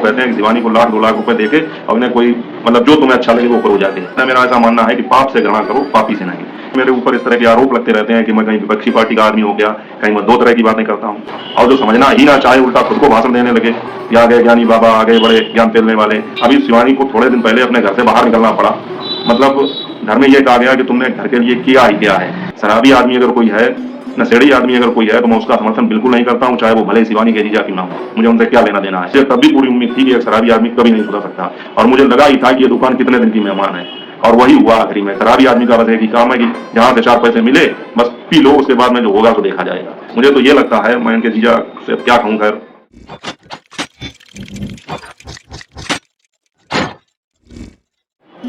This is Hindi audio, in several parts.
लोग कहते हैं कि शिवानी को लाख 2 लाख रुपए देके और उन्हें कोई मतलब जो तुम्हें अच्छा लगे वो करो जाके। मेरा ऐसा मानना है कि पाप से घृणा करो, पापी से नहीं। मेरे ऊपर इस तरह के आरोप लगते रहते हैं कि मैं कहीं विपक्षी पार्टी का आदमी हो गया, कहीं मैं 2 तरह की बातें करता हूँ और जो समझना ही ना चाहे उल्टा खुद को भाषण देने लगे कि आ गए ज्ञानी बाबा, आ गए बड़े ज्ञान फैलने वाले। अभी शिवानी को थोड़े दिन पहले अपने घर से बाहर निकलना पड़ा, मतलब घर में ये कहा गया कि तुमने घर के लिए किया ही क्या है। शराबी आदमी अगर कोई है, नशेड़ी आदमी अगर कोई है तो मैं उसका समर्थन बिल्कुल नहीं करता हूँ, चाहे वो भले शिवानी के जीजा क्यों ना हो। मुझे उनसे क्या लेना देना है। मुझे तब भी पूरी उम्मीद थी कि एक शराबी आदमी कभी नहीं सुधर सकता और मुझे लगा ही था कि ये दुकान कितने दिन की मेहमान है और वही हुआ आखिरी में। शराबी आदमी का बस एक ही काम है कि जहां से 4 पैसे मिले बस पी लो, उसके बाद में जो होगा तो देखा जाएगा। मुझे तो ये लगता है, मैं इनके जीजा से क्या कहूँ। खैर,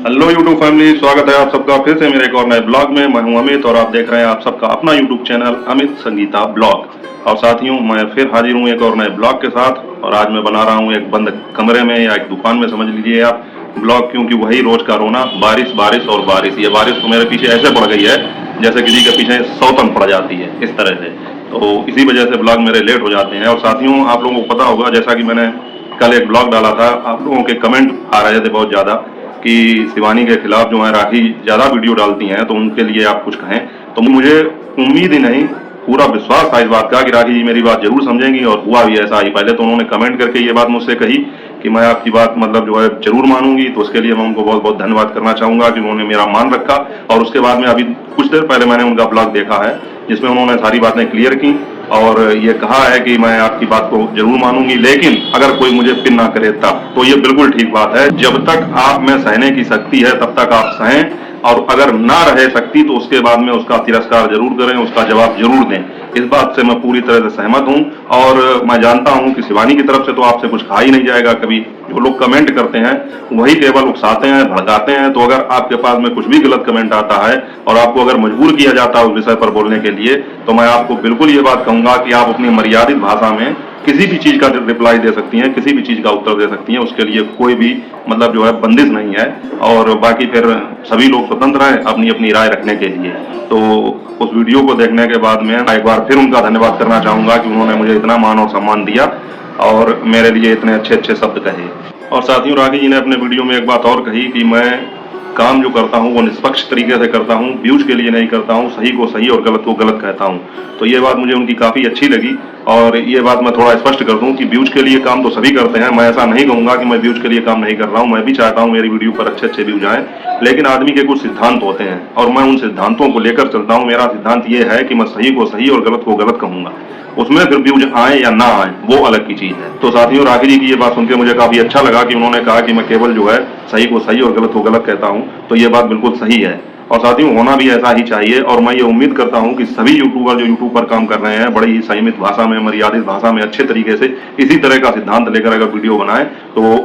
हेलो यूट्यूब फैमिली, स्वागत है आप सबका फिर से मेरे एक और नए ब्लॉग में। मैं हूं अमित और आप देख रहे हैं आप सबका अपना YouTube channel Amit Sangeeta blog. और साथियों, मैं फिर हाजिर हूं एक और नए ब्लॉग के साथ और आज मैं बना रहा हूं एक बंद कमरे में या एक दुकान में, समझ लीजिए आप, ब्लॉग। क्योंकि वही रोज का रोना, बारिश बारिश और बारिश। ये बारिश तो मेरे पीछे ऐसे पड़ गई है जैसे किसी के पीछे सौतन पड़ जाती है, इस तरह से। तो इसी वजह से ब्लॉग मेरे लेट हो जाते हैं। और साथियों, आप लोगों को पता होगा, जैसा कि मैंने कल एक ब्लॉग डाला था, आप लोगों के कमेंट आ रहे थे बहुत ज़्यादा कि शिवानी के खिलाफ जो है राखी ज़्यादा वीडियो डालती हैं, तो उनके लिए आप कुछ कहें। तो मुझे उम्मीद ही नहीं, पूरा विश्वास था इस बात का कि राखी जी मेरी बात जरूर समझेंगी और हुआ भी ऐसा ही। पहले तो उन्होंने कमेंट करके ये बात मुझसे कही कि मैं आपकी बात मतलब जो है जरूर मानूंगी, तो उसके लिए मैं उनको बहुत बहुत धन्यवाद करना चाहूंगा कि उन्होंने मेरा मान रखा। और उसके बाद में अभी कुछ देर पहले मैंने उनका ब्लॉग देखा है जिसमें उन्होंने सारी बातें क्लियर की और ये कहा है कि मैं आपकी बात को जरूर मानूंगी, लेकिन अगर कोई मुझे पिन ना करे तब। तो ये बिल्कुल ठीक बात है। जब तक आप में सहने की शक्ति है तब तक आप सहें, और अगर ना रहे सकती तो उसके बाद में उसका तिरस्कार जरूर करें, उसका जवाब जरूर दें। इस बात से मैं पूरी तरह से सहमत हूं और मैं जानता हूं कि शिवानी की तरफ से तो आपसे कुछ कहा ही नहीं जाएगा कभी। जो लोग कमेंट करते हैं वही केवल उकसाते हैं, भड़काते हैं। तो अगर आपके पास में कुछ भी गलत कमेंट आता है और आपको अगर मजबूर किया जाता है उस विषय पर बोलने के लिए, तो मैं आपको बिल्कुल ये बात कहूंगा कि आप अपनी मर्यादित भाषा में किसी भी चीज का रिप्लाई दे सकती हैं, किसी भी चीज का उत्तर दे सकती हैं। उसके लिए कोई भी मतलब जो है बंदिश नहीं है। और बाकी फिर सभी लोग स्वतंत्र हैं अपनी अपनी राय रखने के लिए। तो उस वीडियो को देखने के बाद मैं एक बार फिर उनका धन्यवाद करना चाहूंगा कि उन्होंने मुझे इतना मान और सम्मान दिया और मेरे लिए इतने अच्छे अच्छे शब्द कहे। और साथियों, राखी जी ने अपने वीडियो में एक बात और कही कि मैं काम जो करता हूँ वो निष्पक्ष तरीके से करता हूँ, व्यूज के लिए नहीं करता हूँ, सही को सही और गलत को गलत कहता हूँ। तो ये बात मुझे उनकी काफ़ी अच्छी लगी। और ये बात मैं थोड़ा स्पष्ट कर दूं कि व्यूज के लिए काम तो सभी करते हैं। मैं ऐसा नहीं कहूंगा कि मैं व्यूज के लिए काम नहीं कर रहा हूं, मैं भी चाहता हूं मेरी वीडियो पर अच्छे अच्छे व्यूज आए। लेकिन आदमी के कुछ सिद्धांत होते हैं और मैं उन सिद्धांतों को लेकर चलता हूं। मेरा सिद्धांत ये है कि मैं सही को सही और गलत को गलत कहूंगा, उसमें फिर व्यूज आए या ना आए वो अलग की चीज है। तो साथियों, राखी जी की ये बात सुनकर मुझे काफी अच्छा लगा कि उन्होंने कहा कि मैं केवल जो है सही को सही और गलत को गलत कहता हूं। तो ये बात बिल्कुल सही है और साथियों होना भी ऐसा ही चाहिए। और मैं ये उम्मीद करता हूं कि सभी यूट्यूबर जो यूट्यूब पर काम कर रहे हैं बड़ी ही संयमित भाषा में, मर्यादित भाषा में, अच्छे तरीके से इसी तरह का सिद्धांत लेकर अगर वीडियो बनाएं तो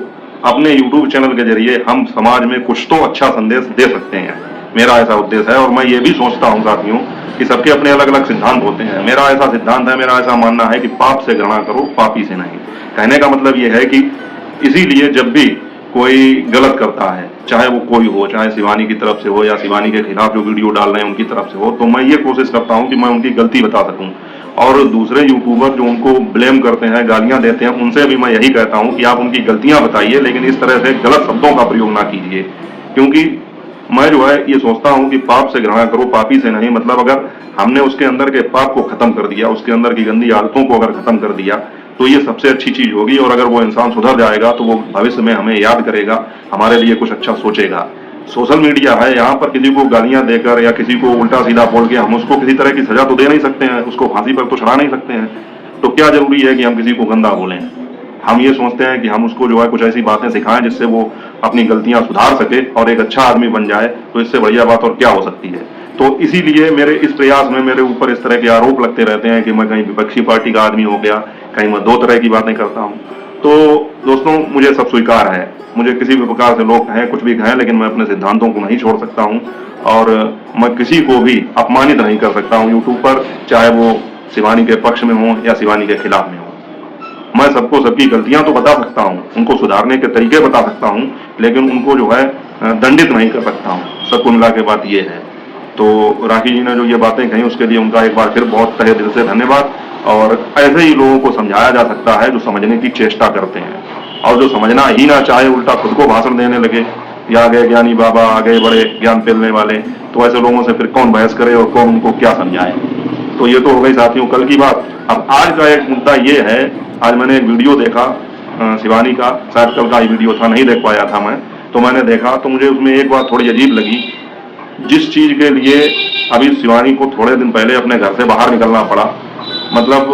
अपने यूट्यूब चैनल के जरिए हम समाज में कुछ तो अच्छा संदेश दे सकते हैं। मेरा ऐसा उद्देश्य है। और मैं ये भी सोचता हूँ साथियों कि सबके अपने अलग अलग सिद्धांत होते हैं। मेरा ऐसा सिद्धांत है, मेरा ऐसा मानना है कि पाप से घृणा करो, पापी से नहीं। कहने का मतलब ये है कि इसीलिए जब भी कोई गलत करता है, चाहे वो कोई हो, चाहे शिवानी की तरफ से हो या शिवानी के खिलाफ जो वीडियो डाल रहे हैं उनकी तरफ से हो, तो मैं ये कोशिश करता हूं कि मैं उनकी गलती बता सकूं। और दूसरे यूट्यूबर जो उनको ब्लेम करते हैं, गालियां देते हैं, उनसे भी मैं यही कहता हूं कि आप उनकी गलतियां बताइए, लेकिन इस तरह से गलत शब्दों का प्रयोग ना कीजिए। क्योंकि मैं जो है ये सोचता हूं कि पाप से घृणा करो, पापी से नहीं। मतलब अगर हमने उसके अंदर के पाप को खत्म कर दिया, उसके अंदर की गंदी आदतों को अगर खत्म कर दिया, तो ये सबसे अच्छी चीज होगी। और अगर वो इंसान सुधर जाएगा तो वो भविष्य में हमें याद करेगा, हमारे लिए कुछ अच्छा सोचेगा। सोशल मीडिया है, यहाँ पर किसी को गालियां देकर या किसी को उल्टा सीधा बोल के हम उसको किसी तरह की सजा तो दे नहीं सकते हैं, उसको फांसी पर तो चढ़ा नहीं सकते हैं। तो क्या जरूरी है कि हम किसी को गंदा बोलें? हम ये सोचते हैं कि हम उसको जो है कुछ ऐसी बातें सिखाएं जिससे वो अपनी गलतियां सुधार सके और एक अच्छा आदमी बन जाए। तो इससे बढ़िया बात और क्या हो सकती है? तो इसीलिए मेरे इस प्रयास में मेरे ऊपर इस तरह के आरोप लगते रहते हैं कि मैं कहीं विपक्षी पार्टी का आदमी हो गया, कहीं मैं 2 तरह की बातें करता हूं। तो दोस्तों, मुझे सब स्वीकार है, मुझे किसी भी प्रकार से लोग कहें, कुछ भी कहें, लेकिन मैं अपने सिद्धांतों को नहीं छोड़ सकता हूं और मैं किसी को भी अपमानित नहीं कर सकता हूं यूट्यूब पर, चाहे वो शिवानी के पक्ष में हो या शिवानी के खिलाफ में हो। मैं सबको सबकी गलतियां तो बता सकता हूं, उनको सुधारने के तरीके बता सकता हूं, लेकिन उनको जो है दंडित नहीं कर सकता हूं। सबको मिला के बात ये है। तो राखी जी ने जो ये बातें कही उसके लिए उनका एक बार फिर बहुत तहे दिल से धन्यवाद। और ऐसे ही लोगों को समझाया जा सकता है जो समझने की चेष्टा करते हैं। और जो समझना ही ना चाहे उल्टा खुद को भाषण देने लगे, या आ गए ज्ञानी बाबा, आ गए बड़े ज्ञान फैलने वाले, तो ऐसे लोगों से फिर कौन बहस करे और कौन उनको क्या समझाए। तो ये तो हो गई साथियों कल की बात। अब आज का एक मुद्दा ये है, आज मैंने एक वीडियो देखा शिवानी का, शायद कल का ही वीडियो था, नहीं देख पाया था मैं, तो मैंने देखा तो मुझे उसमें एक बात थोड़ी अजीब लगी। जिस चीज के लिए अभी शिवानी को थोड़े दिन पहले अपने घर से बाहर निकलना पड़ा, मतलब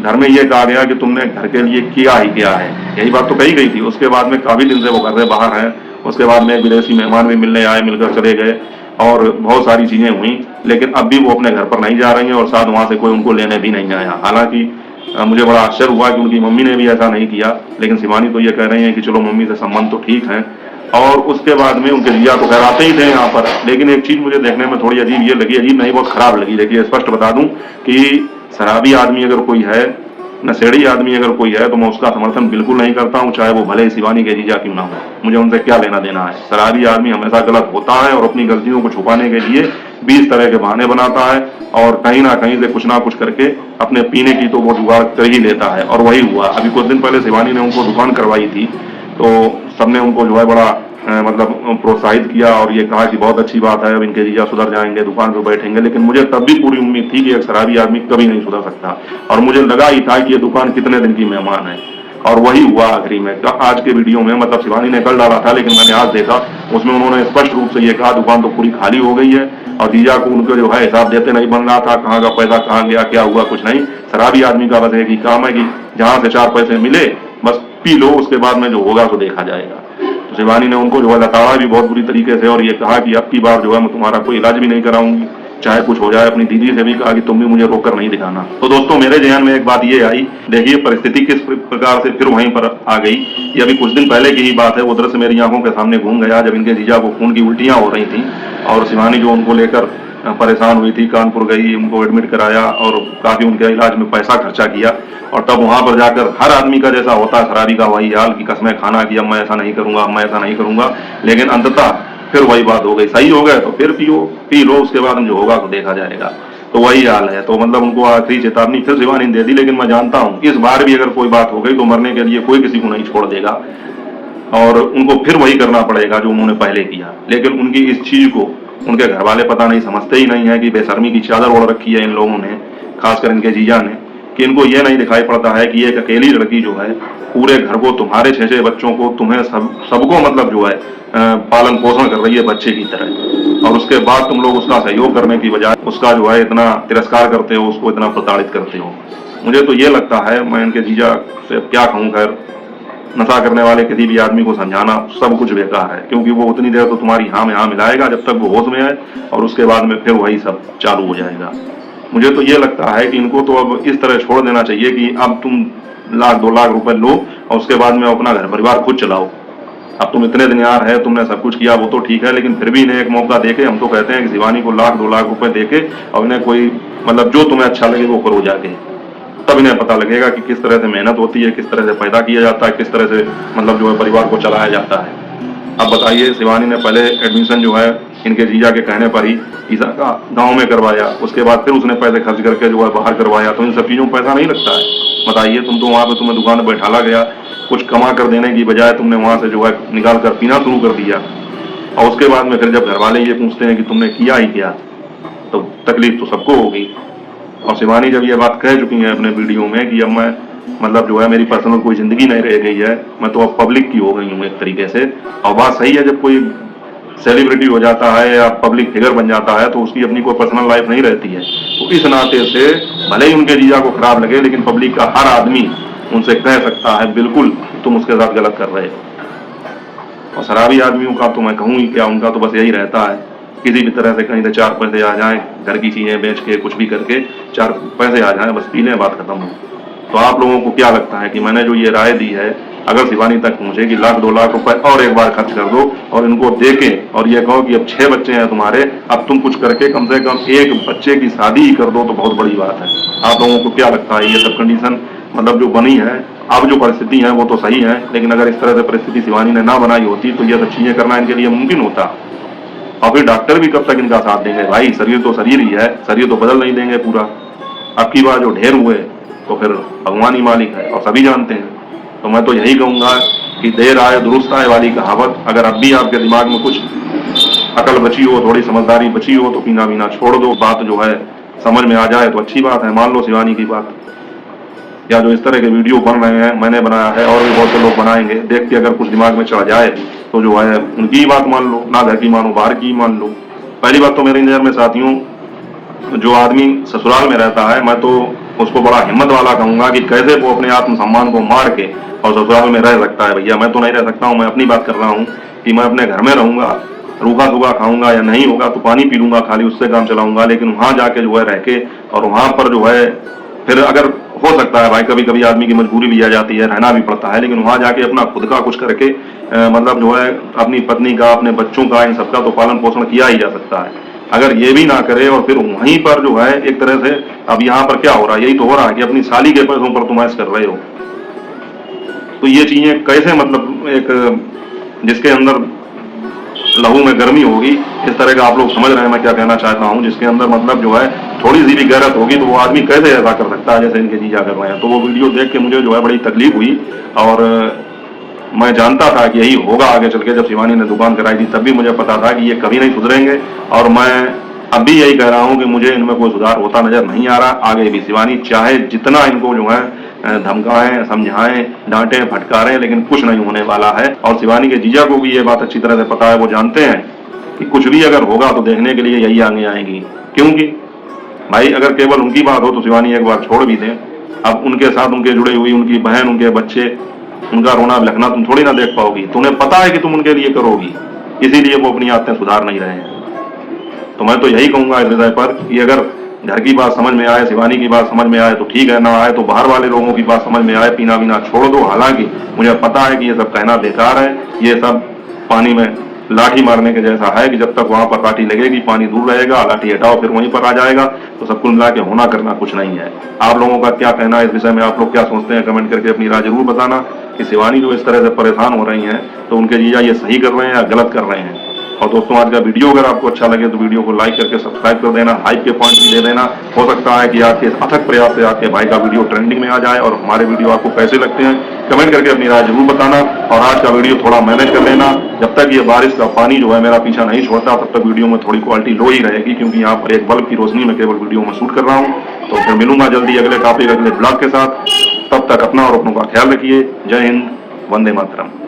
घर में ये कहा गया कि तुमने घर के लिए किया ही क्या है, यही बात तो कही गई थी। उसके बाद में काफी दिन से वो घर से बाहर हैं, उसके बाद में एक विदेशी मेहमान भी मिलने आए, मिलकर चले गए और बहुत सारी चीजें हुई, लेकिन अब भी वो अपने घर पर नहीं जा रही हैं और साथ वहां से कोई उनको लेने भी नहीं आया। हालांकि मुझे बड़ा आश्चर्य हुआ कि उनकी मम्मी ने भी ऐसा नहीं किया, लेकिन शिवानी तो ये कह रही है कि चलो मम्मी से संबंध तो ठीक है। और उसके बाद में उनके जीजा तो खैर आते ही थे यहाँ पर, लेकिन एक चीज मुझे देखने में थोड़ी अजीब ये लगी, अजीब नहीं बहुत खराब लगी। देखिए स्पष्ट बता दूं कि शराबी आदमी अगर कोई है, नशेड़ी आदमी अगर कोई है, तो मैं उसका समर्थन बिल्कुल नहीं करता हूँ, चाहे वो भले शिवानी के जीजा क्यों ना हो, मुझे उनसे क्या लेना देना है। शराबी आदमी हमेशा गलत होता है और अपनी गलतियों को छुपाने के लिए 20 तरह के बहाने बनाता है और कहीं ना कहीं से कुछ ना कुछ करके अपने पीने की तो वो जुगाड़ कर ही लेता है। और वही हुआ, अभी कुछ दिन पहले शिवानी ने उनको दुकान करवाई थी, तो सबने उनको जो है बड़ा मतलब प्रोत्साहित किया और ये कहा कि बहुत अच्छी बात है, अब इनके जीजा सुधर जाएंगे, दुकान पर बैठेंगे। लेकिन मुझे तब भी पूरी उम्मीद थी कि एक शराबी आदमी कभी नहीं सुधर सकता, और मुझे लगा ही था कि ये दुकान कितने दिन की मेहमान है, और वही हुआ आखिरी में। आज के वीडियो में, मतलब शिवानी ने कल डाला था लेकिन मैंने आज देखा, उसमें उन्होंने स्पष्ट रूप से ये कहा दुकान तो पूरी खाली हो गई है और जीजा को उनके जो है हिसाब देते नहीं बन रहा था, कहाँ का पैसा कहाँ गया, क्या हुआ, कुछ नहीं। शराबी आदमी का बस एक ही काम है कि जहां से 4 पैसे मिले बस पी लो, उसके बाद में जो होगा तो देखा जाएगा। तो शिवानी ने उनको जो है लताड़ा भी बहुत बुरी तरीके से, और ये कहा कि अब की बार जो है मैं तुम्हारा कोई इलाज भी नहीं कराऊंगी, चाहे कुछ हो जाए। अपनी दीदी से भी कहा कि तुम भी मुझे रोक कर नहीं दिखाना। तो दोस्तों मेरे ध्यान में एक बात ये आई, देखिए परिस्थिति किस प्रकार से फिर वहीं पर आ गई। ये अभी कुछ दिन पहले की ही बात है, वो दृश्य मेरी आंखों के सामने घूम गया जब इनके जीजा को खून की उल्टियां हो रही थी और शिवानी जो उनको लेकर परेशान हुई थी, कानपुर गई, उनको एडमिट कराया और काफी उनके इलाज में पैसा खर्चा किया। और तब वहां पर जाकर हर आदमी का जैसा होता है शराबी का वही हाल कि कसमें खाना कि अब मैं ऐसा नहीं करूंगा, अब मैं ऐसा नहीं करूंगा। लेकिन अंततः फिर वही बात हो गई, सही हो गए तो फिर पियो, पी लो, उसके बाद जो होगा तो देखा जाएगा। तो वही हाल है। तो मतलब उनको आखिरी चेतावनी फिर शिवानी दे दी, लेकिन मैं जानता हूं इस बार भी अगर कोई बात हो गई तो मरने के लिए कोई किसी को नहीं छोड़ देगा और उनको फिर वही करना पड़ेगा जो उन्होंने पहले किया। लेकिन उनकी इस चीज को उनके घर वाले पता नहीं समझते ही नहीं है कि बेशर्मी की चादर ओढ़ रखी है इन लोगों ने, खासकर इनके जीजा ने, कि इनको ये नहीं दिखाई पड़ता है कि एक अकेली लड़की जो है पूरे घर को, तुम्हारे 6 बच्चों को, तुम्हें सबको मतलब जो है पालन पोषण कर रही है बच्चे की तरह, और उसके बाद तुम लोग उसका सहयोग करने की बजाय उसका जो है इतना तिरस्कार करते हो, उसको इतना प्रताड़ित करते हो। मुझे तो ये लगता है, मैं इनके जीजा से क्या कहूँ, खैर नशा करने वाले किसी भी आदमी को समझाना सब कुछ बेकार है, क्योंकि वो उतनी देर तो तुम्हारी हाँ में हाँ मिलाएगा जब तक वो होश में आए, और उसके बाद में फिर वही सब चालू हो जाएगा। मुझे तो ये लगता है कि इनको तो अब इस तरह छोड़ देना चाहिए कि अब तुम 1-2 लाख रुपए लो और उसके बाद में अपना घर परिवार खुद चलाओ। अब तुम इतने दिन यार है, तुमने सब कुछ किया वो तो ठीक है, लेकिन फिर भी इन्हें एक मौका देके, हम तो कहते हैं कि शिवानी को 1-2 लाख रुपए देके और इन्हें कोई मतलब जो तुम्हें अच्छा लगे वो करो जाके, तब इन्हें पता लगेगा कि किस तरह से मेहनत होती है, किस तरह से पैदा किया जाता है, किस तरह से मतलब जो है परिवार को चलाया जाता है। अब बताइए, शिवानी ने पहले एडमिशन जो है इनके जीजा के कहने पर ही ईसा का गांव में करवाया, उसके बाद फिर उसने पैसे खर्च करके जो है बाहर करवाया, तो इन सब चीजों में पैसा नहीं लगता है। बताइए, तुम तो वहां पे तुम्हें दुकान पर बैठाला गया, कुछ कमा कर देने की बजाय तुमने वहां से जो है निकाल कर पीना शुरू कर दिया, और उसके बाद में फिर जब घर वाले ये पूछते हैं कि तुमने किया ही क्या, तो तकलीफ तो सबको होगी। और शिवानी जब ये बात कह चुकी है अपने वीडियो में कि अब मैं मतलब जो है मेरी पर्सनल कोई जिंदगी नहीं रह गई है, मैं तो अब पब्लिक की हो गई हूँ एक तरीके से, और बात सही है, जब कोई सेलिब्रिटी हो जाता है या पब्लिक फिगर बन जाता है तो उसकी अपनी कोई पर्सनल लाइफ नहीं रहती है। तो इस नाते से भले ही उनके जीजा को खराब लगे, लेकिन पब्लिक का हर आदमी उनसे कह सकता है बिल्कुल तुम उसके साथ गलत कर रहे हो। और शराबी आदमियों का तो मैं कहूँ ही क्या, उनका तो बस यही रहता है किसी भी तरह से कहीं से 4 पैसे आ जाएं, घर की चीजें बेच के कुछ भी करके 4 पैसे आ जाएं, बस पी लें, बात खत्म हो। तो आप लोगों को क्या लगता है कि मैंने जो ये राय दी है अगर शिवानी तक पहुंचे कि 1-2 लाख रुपए और एक बार खर्च कर दो और इनको देके और ये कहो कि अब 6 बच्चे हैं तुम्हारे, अब तुम कुछ करके कम से कम एक बच्चे की शादी ही कर दो, तो बहुत बड़ी बात है। आप लोगों को क्या लगता है, ये सब कंडीशन मतलब जो बनी है, अब जो परिस्थिति है वो तो सही है, लेकिन अगर इस तरह से परिस्थिति शिवानी ने ना बनाई होती तो ये सब चीजें करना इनके लिए मुमकिन होता। और फिर डॉक्टर भी कब तक इनका साथ देंगे भाई, शरीर तो शरीर ही है, शरीर तो बदल नहीं देंगे पूरा। अब की बार जो ढेर हुए तो फिर भगवान ही मालिक है और सभी जानते हैं। तो मैं तो यही कहूंगा कि देर आए दुरुस्त आए वाली कहावत, अगर अब भी आपके दिमाग में कुछ अकल बची हो, थोड़ी समझदारी बची हो, तो पीना वीना छोड़ दो। बात जो है समझ में आ जाए तो अच्छी बात है, मान लो शिवानी की बात। या जो इस तरह के वीडियो बन रहे हैं, मैंने बनाया है और भी बहुत से लोग बनाएंगे, देख के अगर कुछ दिमाग में चढ़ जाए तो जो है उनकी ही बात मान लो, ना घर की मानो बाहर की मान लो। पहली बात तो मेरी नज़र में साथियों, जो आदमी ससुराल में रहता है, मैं तो उसको बड़ा हिम्मत वाला कहूंगा कि कैसे वो अपने आत्मसम्मान को मार के और ससुराल में रह सकता है। भैया मैं तो नहीं रह सकता हूँ, मैं अपनी बात कर रहा हूँ कि मैं अपने घर में रहूंगा, रूखा सूखा खाऊंगा, या नहीं होगा तो पानी पी लूंगा, खाली उससे काम चलाऊंगा, लेकिन वहां जाके जो है रह के और वहां पर जो है फिर अगर हो सकता है भाई कभी कभी आदमी की मजबूरी भी आ जाती है, रहना भी पड़ता है, लेकिन वहां जाके अपना खुद का कुछ करके मतलब जो है अपनी पत्नी का, अपने बच्चों का, इन सबका तो पालन पोषण किया ही जा सकता है। अगर ये भी ना करे और फिर वहीं पर जो है एक तरह से, अब यहाँ पर क्या हो रहा है, यही तो हो रहा है कि अपनी साली के पैसों पर तुम ऐश कर रहे हो। तो ये चीजें कैसे, मतलब एक जिसके अंदर लहू में गर्मी होगी, इस तरह का आप लोग समझ रहे हैं मैं क्या कहना चाहता हूँ, जिसके अंदर मतलब जो है थोड़ी सी भी गैरत होगी तो वो आदमी कैसे ऐसा कर सकता है जैसे इनके जीजा कर रहे हैं। तो वो वीडियो देख के मुझे जो है बड़ी तकलीफ हुई, और मैं जानता था कि यही होगा आगे चल के। जब शिवानी ने दुकान कराई थी तब भी मुझे पता था कि ये कभी नहीं सुधरेंगे, और मैं अब भी यही कह रहा हूं कि मुझे इनमें कोई सुधार होता नजर नहीं आ रहा। आगे भी शिवानी चाहे जितना इनको जो है धमकाएं, समझाएं, डांटें, फटकारें, लेकिन कुछ नहीं होने वाला है। और शिवानी के जीजा को भी ये बात अच्छी तरह से पता है, वो जानते हैं कि कुछ भी अगर होगा तो देखने के लिए यही आगे आएंगी। क्योंकि भाई अगर केवल उनकी बात हो तो शिवानी एक बार छोड़ भी दें, अब उनके साथ उनके जुड़े हुई उनकी बहन, उनके बच्चे, उनका रोना बिलखना तुम थोड़ी ना देख पाओगी। तुम्हें पता है कि तुम उनके लिए करोगी, इसीलिए वो अपनी आदतें सुधार नहीं रहे हैं। तो मैं तो यही कहूंगा इस विषय पर कि अगर घर की बात समझ में आए, शिवानी की बात समझ में आए तो ठीक है, ना आए तो बाहर वाले लोगों की बात समझ में आए, पीना वीना छोड़ दो। हालांकि मुझे पता है कि ये सब कहना बेकार है, ये सब पानी में लाठी मारने के जैसा है कि जब तक वहां पर लाठी लगेगी पानी दूर रहेगा, लाठी हटाओ फिर वहीं पर आ जाएगा। तो सब कुल मिला के होना करना कुछ नहीं है। आप लोगों का क्या कहना है इस विषय में, आप लोग क्या सोचते हैं, कमेंट करके अपनी राय जरूर बताना कि शिवानी जो इस तरह से परेशान हो रही हैं तो उनके जीजा ये सही कर रहे हैं या गलत कर रहे हैं। और दोस्तों आज का वीडियो अगर आपको अच्छा लगे तो वीडियो को लाइक करके सब्सक्राइब कर देना, हाइप के पॉइंट भी दे देना। हो सकता है कि आपके अथक प्रयास से आपके भाई का वीडियो ट्रेंडिंग में आ जाए। और हमारे वीडियो आपको कैसे लगते हैं कमेंट करके अपनी राय जरूर बताना। और आज का वीडियो थोड़ा मैनेज कर लेना, जब तक ये बारिश का पानी जो है मेरा पीछा नहीं छोड़ता तब तक वीडियो में थोड़ी क्वालिटी लो ही रहेगी, क्योंकि यहाँ पर एक बल्ब की रोशनी में केवल वीडियो में शूट कर रहा हूँ। तो फिर मिलूंगा जल्दी अगले टॉपिक, अगले ब्लॉग के साथ। तब तक अपना और अपनों का ख्याल रखिए। जय हिंद, वंदे मातरम।